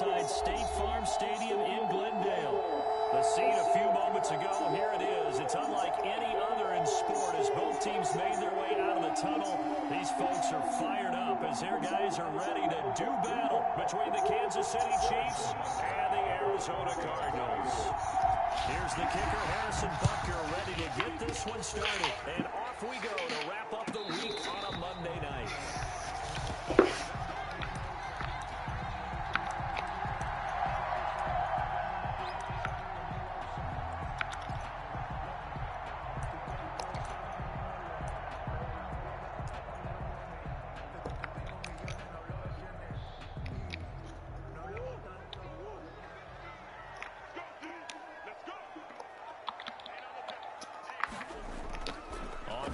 inside State Farm Stadium in Glendale. The scene a few moments ago, here it is. It's unlike any other in sport as both teams made their way out of the tunnel. These folks are fired up as their guys are ready to do battle between the Kansas City Chiefs and the Arizona Cardinals. Here's the kicker, Harrison Butker, ready to get this one started. And off we go to wrap up the week on a Monday night.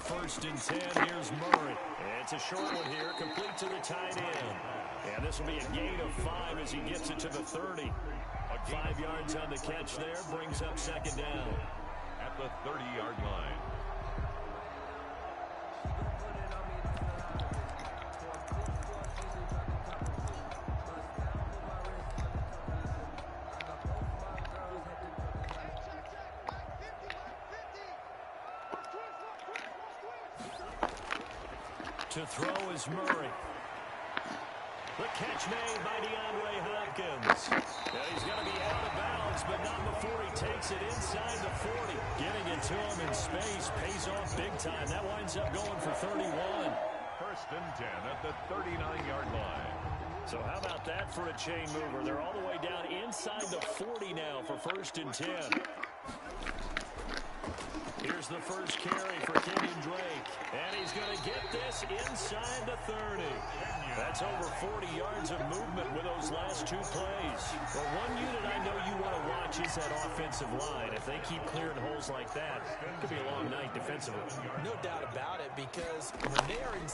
First and 10, here's Murray. It's a short one here, complete to the tight end. And this will be a gain of 5 as he gets it to the 30. 5 yards on the catch there, brings up second down. At the 30-yard line. To throw is Murray. The catch made by DeAndre Hopkins. And he's going to be out of bounds, but not before he takes it inside the 40. Getting it to him in space pays off big time. That winds up going for 31. First and 10 at the 39-yard line. So how about that for a chain mover? They're all the way down inside the 40 now for first and 10. Here's the first carry for Kenyon Drake. And he's going to get this inside the 30. That's over 40 yards of movement with those last 2 plays. Well, one unit I know you want to watch is that offensive line. If they keep clearing holes like that, it could be a long night defensively. No doubt about it, because when they're in,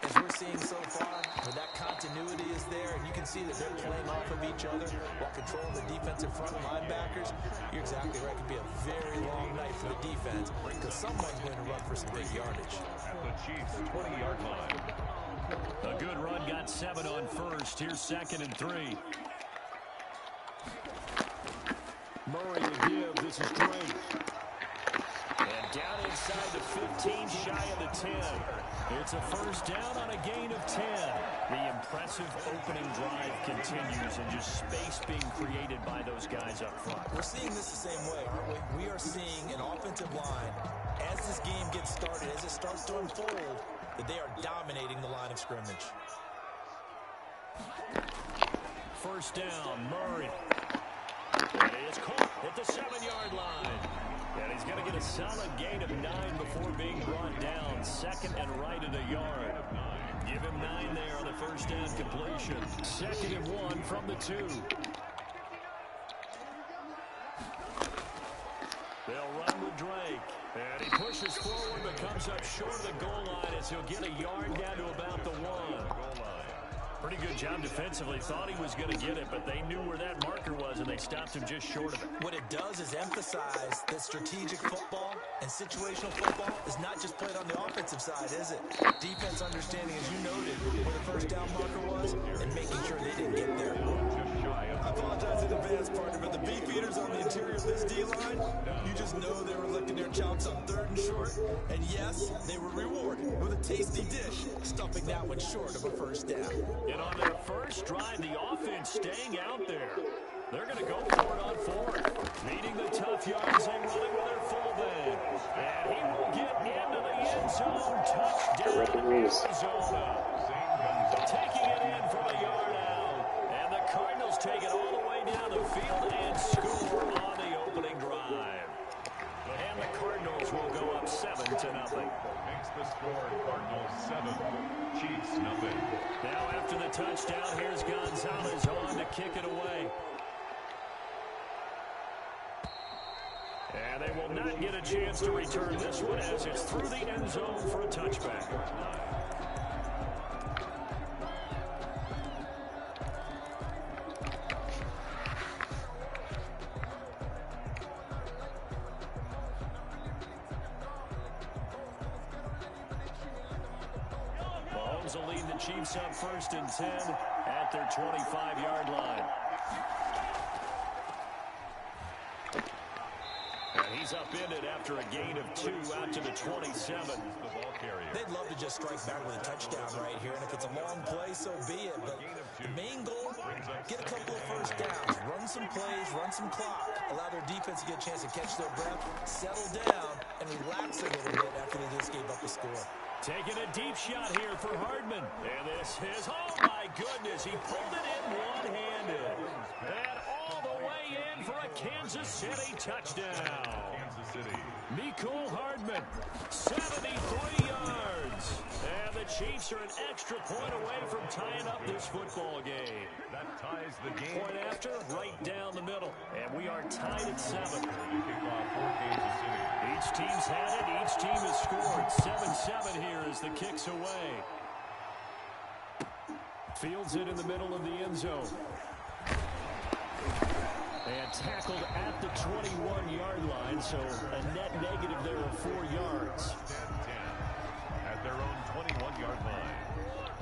as we're seeing so far, where that continuity is there, and you can see that they're playing off of each other while controlling the defensive front linebackers, you're exactly right. It could be a very long night for the defense because someone's going to run for some big yardage. At the Chiefs' 20-yard line. A good run, got 7 on first. Here's second and 3. Murray to give. This is Drake. And down inside the 15, shy of the 10. It's a first down on a gain of 10. The impressive opening drive continues and just space being created by those guys up front. We're seeing this the same way, aren't we? We are seeing an offensive line, as this game gets started, as it starts to unfold, that they are dominating the line of scrimmage. First down, Murray. And he is caught at the 7-yard line. And he's going to get a solid gain of 9 before being brought down. Second and right at a yard. Give him 9 there on the first down completion. Second and 1 from the 2. They'll run with Drake. And he pushes forward but comes up short of the goal line as he'll get a yard down to about the 1. Pretty good job defensively. Thought he was going to get it, but they knew where that marker was, and they stopped him just short of it. What it does is emphasize that strategic football and situational football is not just played on the offensive side, is it? Defense understanding, as you noted, where the first down marker was and making sure they didn't get there. I apologize in advance, partner, but the beef eaters on the interior of this D-line, you just know they were licking their chops on 3rd and short. And yes, they were rewarded with a tasty dish, stuffing that one short of a first down. And on their first drive, the offense staying out there. They're going to go for it on 4th. Meeting the tough yards, they running with their fullback. And he will get into the end zone. Touchdown, Arizona. Taking it in from a yard out. And the Cardinals take it all the way down the field and score on the opening drive. And the Cardinals will go up 7-0. Makes the score Cardinals 7, Chiefs 0. Now after the touchdown, here's Gonzalez on to kick it away. And they will not get a chance to return this one as it's through the end zone for a touchback. Mahomes will lead the Chiefs up 1st and 10 at their 25-yard line. And he's upended after a gain of 2 out to the 27. They'd love to just strike back with a touchdown right here, and if it's a long play, so be it. But the main goal, get a couple of first downs, run some plays, run some clock, allow their defense to get a chance to catch their breath, settle down, and relax a little bit after they just gave up a score. Taking a deep shot here for Hardman. And this is, oh my goodness, he pulled it in one-handed. And all the way in for a Kansas City touchdown. Kansas City. Mecole Hardman, 73 yards. And the Chiefs are an extra point away from tying up this football game. That ties the game. Point after, right down the middle. And we are tied at 7. Kickoff for Kansas City. Each team's had it. Each team has scored. 7-7 here as the kick's away. Fields it in the middle of the end zone. And tackled at the 21-yard line, so a net negative there of 4 yards. 10-10 at their own 21-yard line.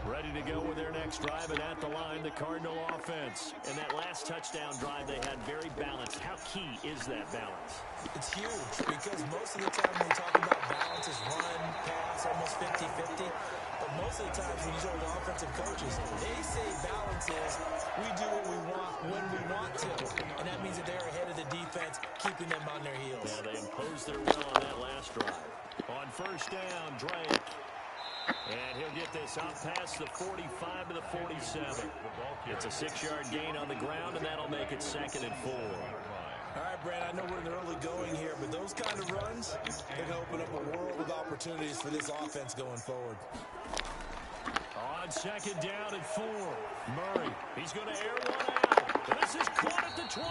Ready to go with their next drive, and at the line, the Cardinal offense. And that last touchdown drive they had very balanced. How key is that balance? It's huge because most of the time when we talk about balance is run, pass, almost 50-50. But most of the times when you talk to offensive coaches, they say balance is we do what we want when we want to. And that means that they're ahead of the defense, keeping them on their heels. Yeah, they imposed their will on that last drive. On first down, Drake. And he'll get this out past the 45 to the 47. It's a 6-yard gain on the ground, and that'll make it 2nd and 4. All right, Brad, I know we're in the early going here, but those kind of runs, they can open up a world of opportunities for this offense going forward. On second down and 4, Murray, he's going to air one out. This is caught at the 20.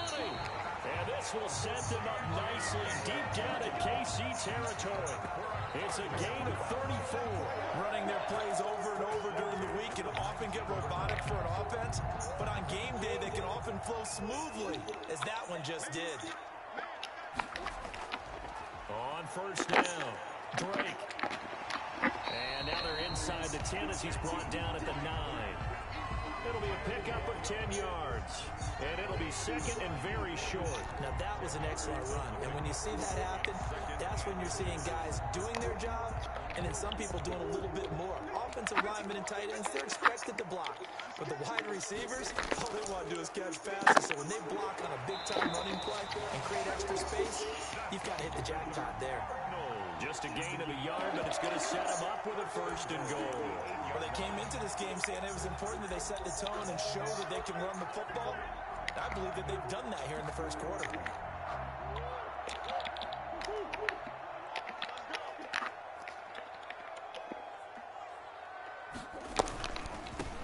And this will set them up nicely deep down at KC territory. It's a gain of 34. Running their plays over and over during the week can often get robotic for an offense, but on game day they can often flow smoothly, as that one just did. On first down, Drake. And now they're inside the 10 as he's brought down at the 9. It'll be a pickup of 10 yards. And it'll be 2nd and very short. Now that was an excellent run. And when you see that happen, that's when you're seeing guys doing their job and then some people doing a little bit more. Offensive linemen and tight ends, they're expected to block. But the wide receivers, all they want to do is catch passes. So when they block on a big-time running play and create extra space, you've got to hit the jackpot there. Just a gain of a yard, but it's going to set them up with a 1st and goal. Well, they came into this game saying it was important that they set the tone and show that they can run the football. I believe that they've done that here in the first quarter.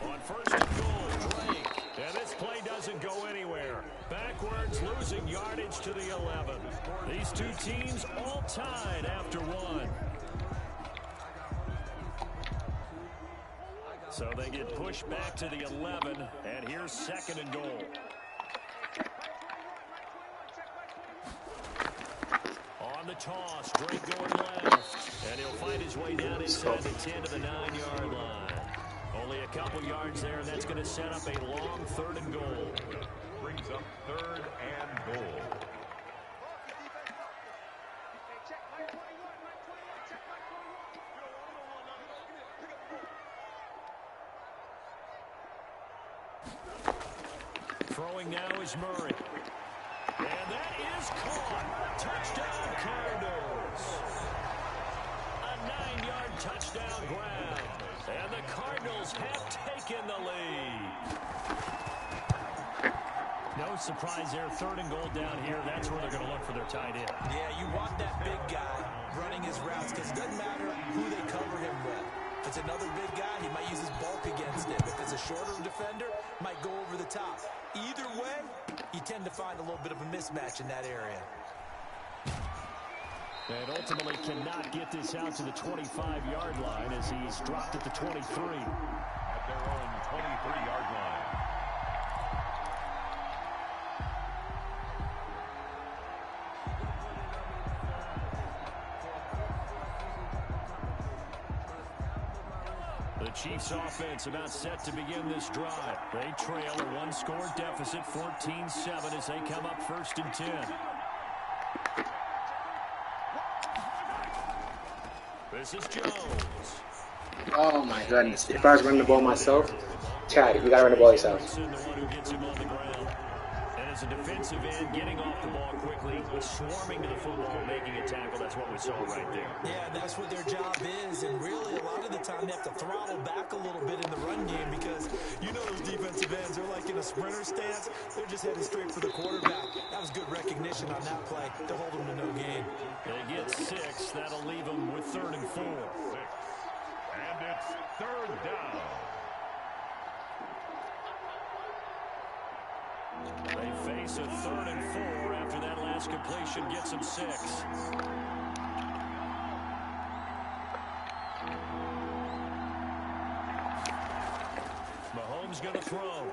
On 1st and goal, Drake. And this play doesn't go anywhere. Backwards, losing yardage to the 11. These two teams all tied after 1. So they get pushed back to the 11, and here's 2nd and goal. On the toss, Drake going left, and he'll find his way down inside the 10 to the 9-yard line. Only a couple yards there, and that's going to set up a long 3rd and goal. Brings up 3rd and goal. Throwing now is Murray. And that is caught. Touchdown, Cardinals. A 9-yard touchdown grab. And the Cardinals have taken the lead. No surprise there. 3rd and goal down here. That's where they're going to look for their tight end. Yeah, you want that big guy running his routes because it doesn't matter who they cover him with. If it's another big guy, he might use his bulk against him. If it's a shorter defender, might go over the top. Either way, you tend to find a little bit of a mismatch in that area. And ultimately cannot get this out to the 25-yard line as he's dropped at the 23. At their own 23-yard line. The Chiefs offense about set to begin this drive. They trail a one-score deficit, 14-7, as they come up 1st and 10. This is Jones. Oh, my goodness. If I was running the ball myself, Chad, you got to run the ball yourself. The one who gets him on the ground. And as a defensive end, getting off the ball quickly, swarming to the football, making a tackle. That's what we saw right there. Yeah, that's what their job is. And really, a lot of the time, they have to throttle back a little bit in the run game because you know those defensive ends, they're like in a sprinter stance. They're just headed straight for the quarterback. That was good recognition on that play to hold them to no gain. They get 6. That'll leave them with 3rd and 4. And it's 3rd down. They face a 3rd and 4 after that last completion gets them 6. Mahomes going to throw.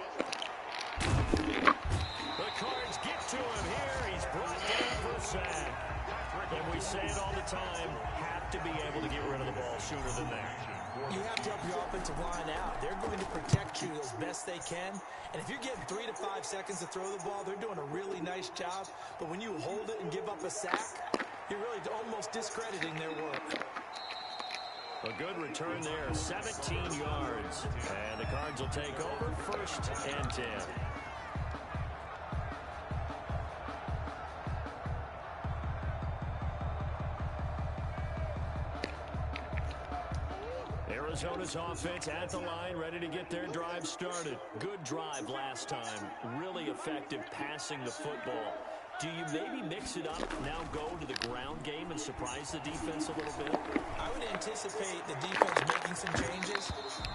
The Cards get to him here. He's brought down for a sack. And we say it all the time, have to be able to get rid of the ball sooner than that. You have to help your offensive line out. They're going to protect you as best they can. And if you're getting 3 to 5 seconds to throw the ball, they're doing a really nice job. But when you hold it and give up a sack, you're really almost discrediting their work. A good return there, 17 yards. And the Cards will take over 1st and 10. Arizona's offense at the line, ready to get their drive started. Good drive last time. Really effective passing the football. Do you maybe mix it up, now go to the ground game and surprise the defense a little bit? I would anticipate the defense making some changes,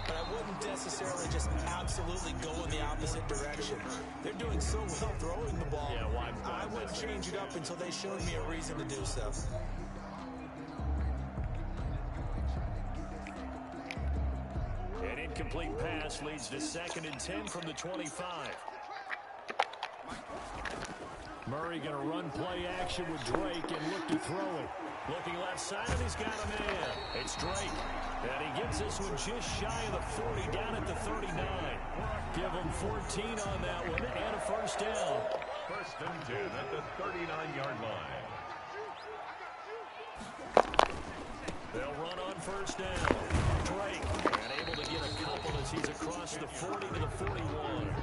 but I wouldn't necessarily just absolutely go in the opposite direction. They're doing so well throwing the ball. Yeah, why I wouldn't change it up until they showed me a reason to do so. An incomplete pass leads to 2nd and 10 from the 25. Murray going to run play action with Drake and look to throw it. Looking left side, and he's got a man. It's Drake. And he gets this one just shy of the 40, down at the 39. Give him 14 on that one, and a 1st down. 1st and 10 at the 39-yard line. They'll run on 1st down. Drake, and able to get a couple as he's across the 40 to the 41.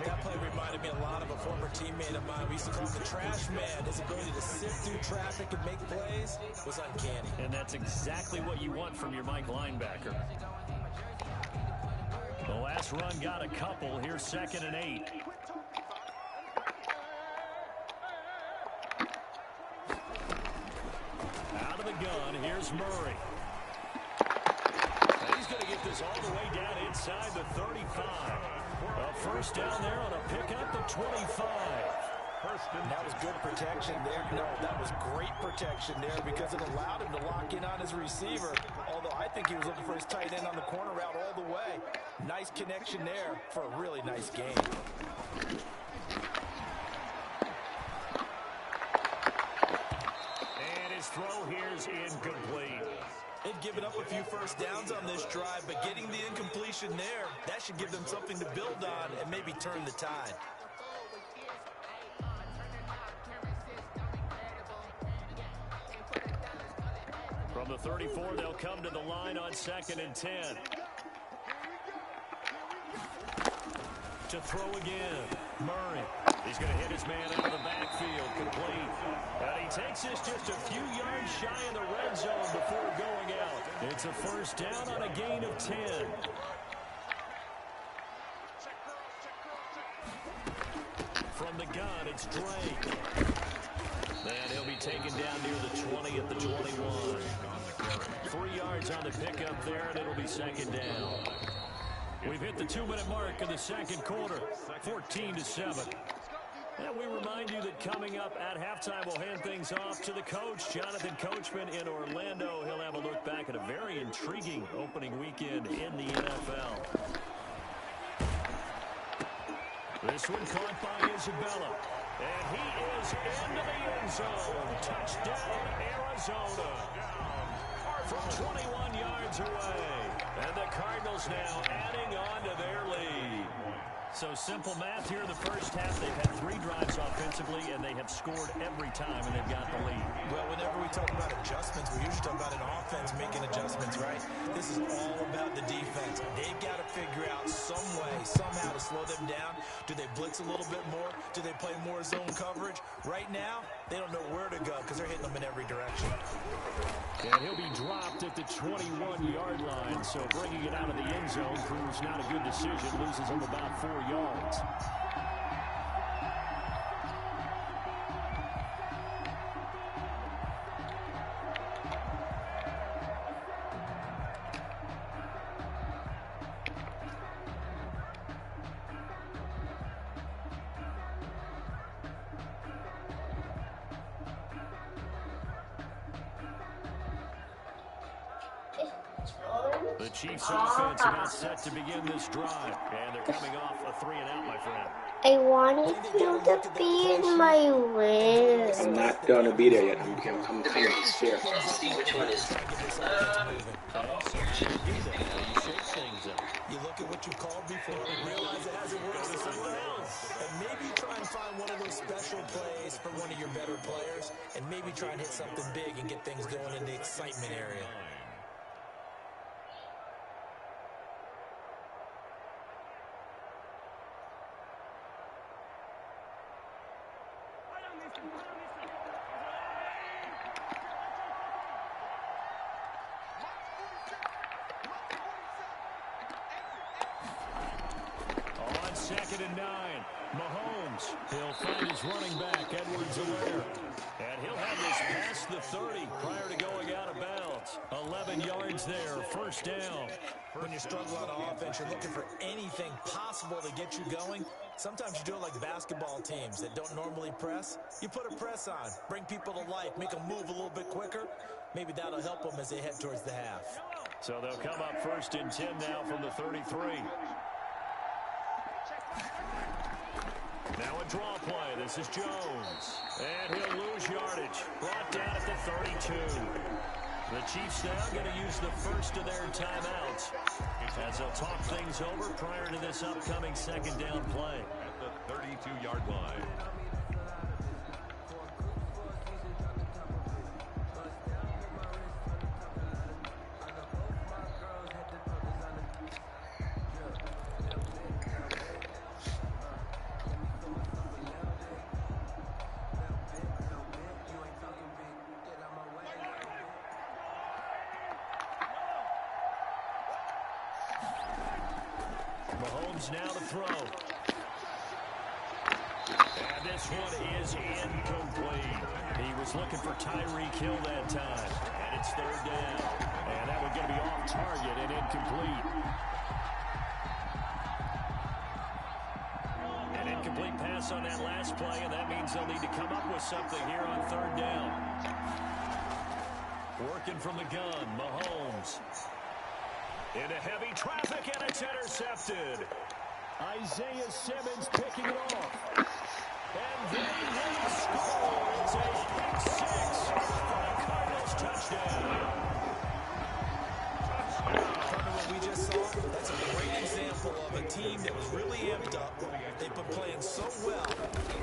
That play reminded me a lot of a former teammate of mine. We used to call him the trash man. His ability to sift through traffic and make plays was uncanny. And that's exactly what you want from your Mike linebacker. The last run got a couple. Here's 2nd and 8. Out of the gun, here's Murray. And he's going to get this all the way down inside the 35. A 1st down there on a pickup, the 25. That was good protection there. No, that was great protection there because it allowed him to lock in on his receiver. Although I think he was looking for his tight end on the corner route all the way. Nice connection there for a really nice game. And his throw here's incomplete. They've given up a few 1st downs on this drive, but getting the incompletion there, that should give them something to build on and maybe turn the tide. From the 34, they'll come to the line on 2nd and 10. To throw again, Murray. He's going to hit his man out of the backfield, complete. And he takes this just a few yards shy of the red zone before going out. It's a 1st down on a gain of 10. From the gun, it's Drake. And he'll be taken down near the 20 at the 21. 3 yards on the pickup there, and it'll be 2nd down. We've hit the 2-minute mark of the 2nd quarter, 14-7. And we remind you that coming up at halftime, we'll hand things off to the coach, Jonathan Coachman in Orlando. He'll have a look back at a very intriguing opening weekend in the NFL. This one caught by Isabella. And he is into the end zone. Touchdown, Arizona. from 21 yards away. And the Cardinals now adding on to their lead. So simple math here in the first half. They've had 3 drives offensively, and they have scored every time, and they've got the lead. Well, whenever we talk about adjustments, we usually talk about an offense making adjustments, right? This is all about the defense. They've got to figure out some way, somehow to slow them down. Do they blitz a little bit more? Do they play more zone coverage? Right now, they don't know where to go because they're hitting them in every direction. And he'll be dropped at the 21-yard line, so bringing it out of the end zone proves not a good decision. Loses him about 4 yards. The Chiefs offense about set to begin this drive. And they're coming off a 3-and-out, my friend. I wanted you to be in my way. I'm not gonna be there yet. I'm coming this year. Let's see which one is. You look at what you called before and realize it hasn't worked for someone else. And maybe try and find one of those special plays for one of your better players. And maybe try and hit something big and get things going in the excitement area. On 2nd and 9, Mahomes. He'll find his running back, Edwards-Helaire. And he'll have this past the 30 prior to going out of bounds. 11 yards there, first down. When you struggle on offense, you're looking for anything possible to get you going. Sometimes you do it like basketball teams that don't normally press. You put a press on, bring people to life, make them move a little bit quicker. Maybe that'll help them as they head towards the half. So they'll come up 1st and 10 now from the 33. Now a draw play. This is Jones. And he'll lose yardage. Brought down at the 32. The Chiefs now going to use the first of their timeouts as they'll talk things over prior to this upcoming 2nd down play. At the 32-yard line. Mahomes now to throw. And this one is incomplete. He was looking for Tyreek Hill that time. And it's 3rd down. And that one going to be off target and incomplete. An incomplete pass on that last play, and that means they'll need to come up with something here on 3rd down. Working from the gun, Mahomes. Into heavy traffic, and it's intercepted. Isaiah Simmons picking it off. And they will score. It's a pick 6 for the Cardinals touchdown. Remember what we just saw? That's a great example of a team that was really amped up. They've been playing so well,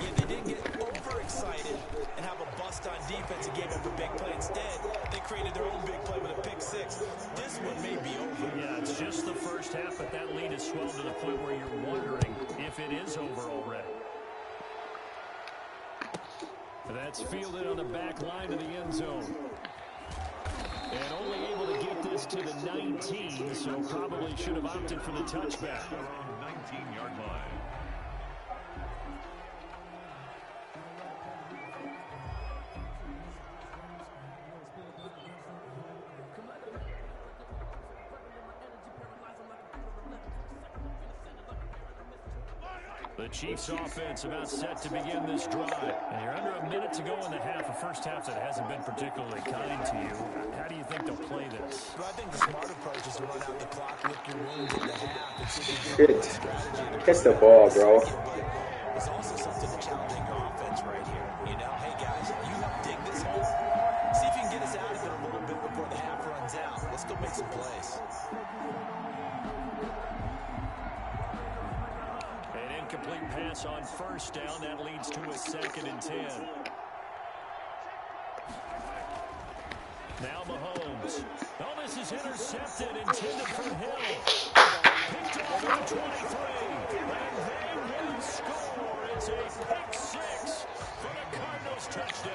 yet they didn't get overexcited and have a bust on defense and gave up a big play. Instead, they created their own big play with a pick 6. This one may be over. Yeah, it's just the first half, but that lead has swelled to the point where you're wondering if it is over already. That's fielded on the back line of the end zone. And only able to get this to the 19, so probably should have opted for the touchback. Around 19-yard line. The Chiefs offense about set to begin this drive. And you're under a minute to go in the half, a first half that hasn't been particularly kind to you. How do you think they'll play this? But I think the smart approach is to run out the clock, lick your wounds in the half, and see if you can strategy. Catch the ball, bro. There's also something to challenging your offense right here. You know, hey guys, you help dig this hole. See if you can get us out of it a little bit before the half runs out. incomplete pass on first down. That leads to a 2nd and 10. Now Mahomes. Oh, this is intercepted, intended for Hill. Picked off at the 23. And they will score. It's a pick 6 for the Cardinals touchdown.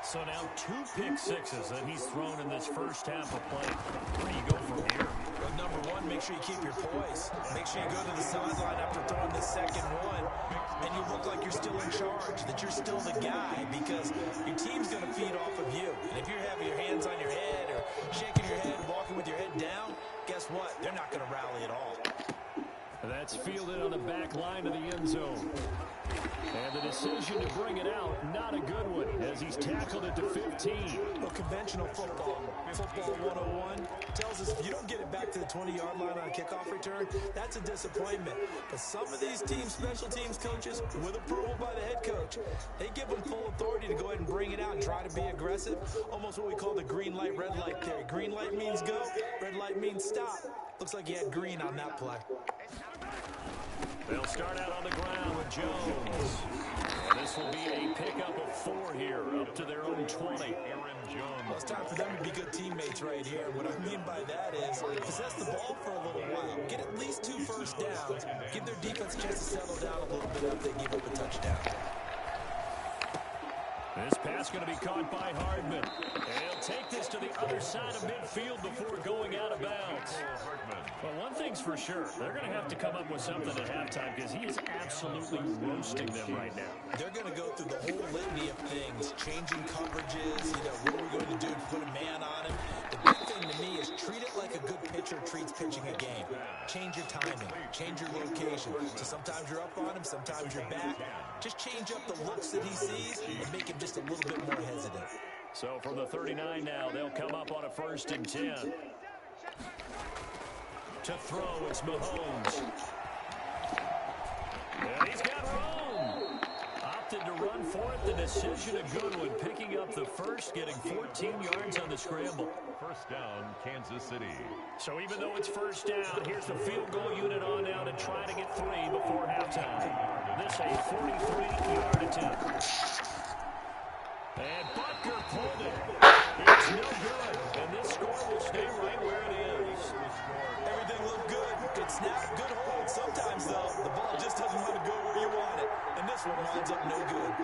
So now 2 pick sixes that he's thrown in this first half of play. Where do you go from here? Well, number one, make sure you keep your poise. Make sure you go to the sideline after throwing the second one, and you look like you're still in charge, that you're still the guy, because your team's going to feed off of you. And if you're having your hands on your head or shaking your head, walking with your head down, guess what? They're not going to rally at all. That's fielded on the back line of the end zone. And the decision to bring it out, not a good one, as he's tackled it to 15. Well, conventional football 101, tells us if you don't get it back to the 20-yard line on a kickoff return, that's a disappointment. But some of these teams, special teams coaches, with approval by the head coach, they give them full authority to go ahead and bring it out and try to be aggressive. Almost what we call the green light, red light theory. Green light means go, red light means stop. Looks like he had green on that play. They'll start out on the ground with Jones. And this will be a pickup of 4 here, up to their own 20. Well, it's time for them to be good teammates right here. What I mean by that is possess the ball for a little while. Get at least 2 first downs. Give their defense a chance to settle down a little bit after they give up a touchdown. This pass going to be caught by Hardman. And he'll take this to the other side of midfield before going out of bounds. Well, one thing's for sure. They're going to have to come up with something at halftime because he is absolutely roasting them right now. They're going to go through the whole litany of things, changing coverages, what are we going to do to put a man on him? The big thing to me is treat it like a good pitcher treats pitching a game. Change your timing, change your location. So sometimes you're up on him, sometimes you're back. Just change up the looks that he sees and make him just a little bit more hesitant. So from the 39 now, they'll come up on a 1st and 10. To throw, it's Mahomes. And he's got room. Opted to run for it. The decision a good one. Picking up the first, getting 14 yards on the scramble. First down, Kansas City. So even though it's first down, here's the field goal unit on now to try to get 3 before halftime. This a 43-yard attempt. And Butker pulled it. It's no good. And this score will stay right where it is. Everything looked good. Good snap, good hold. Sometimes, though, the ball just doesn't want to go where you want it. And this one winds up no good.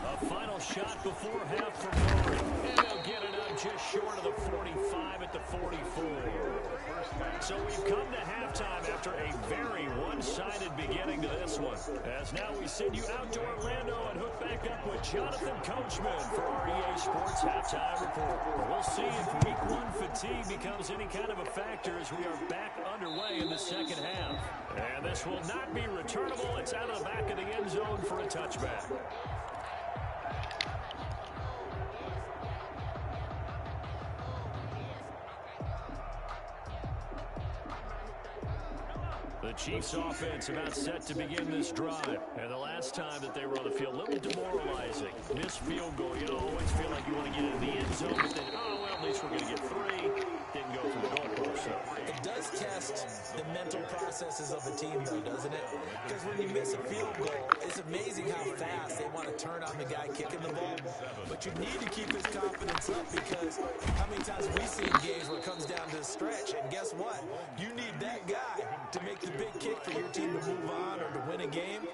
A final shot before half for Murray. And he'll get it up just short of the 45 at the 44. So we've come to halftime after a very one-sided beginning to this one. As now we send you out to Orlando and hook back up with Jonathan Coachman for our EA Sports Halftime Report. We'll see if Week 1 fatigue becomes any kind of a factor as we are back underway in the second half. And this will not be returnable. It's out of the back of the end zone for a touchback. The Chiefs offense about set to begin this drive. And the last time that they were on the field, a little demoralizing. Missed field goal. You always feel like you want to get into the end zone, but then, well, at least we're going to get 3. Didn't go for the goalpost, so. It does test the mental processes of a team, though, doesn't it? Because when you miss a field goal, it's amazing how fast they want to turn on the guy kicking the ball. But you need to keep his confidence up, because how many times have we seen games where it comes down to a stretch, and guess what? You need that guy to make the big kick for your team to move on or to win a game.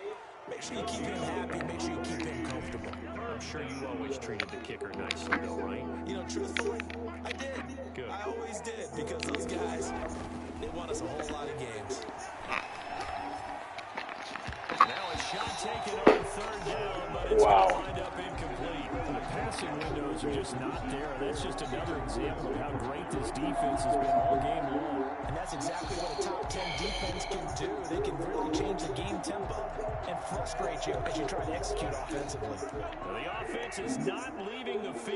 Make sure you keep him happy. Make sure you keep him comfortable. I'm sure you always treated the kicker nicely, though, right? Truthfully, I did. Good. I always did, because those guys, they won us a whole lot of games. Now a shot taken on 3rd down, but it's going to wind up incomplete. The passing windows are just not there. That's just another example of how great this defense has been all game long. And that's exactly what a top 10 defense can do. They can really change the game tempo and frustrate you as you try to execute offensively. The offense is not leaving the field.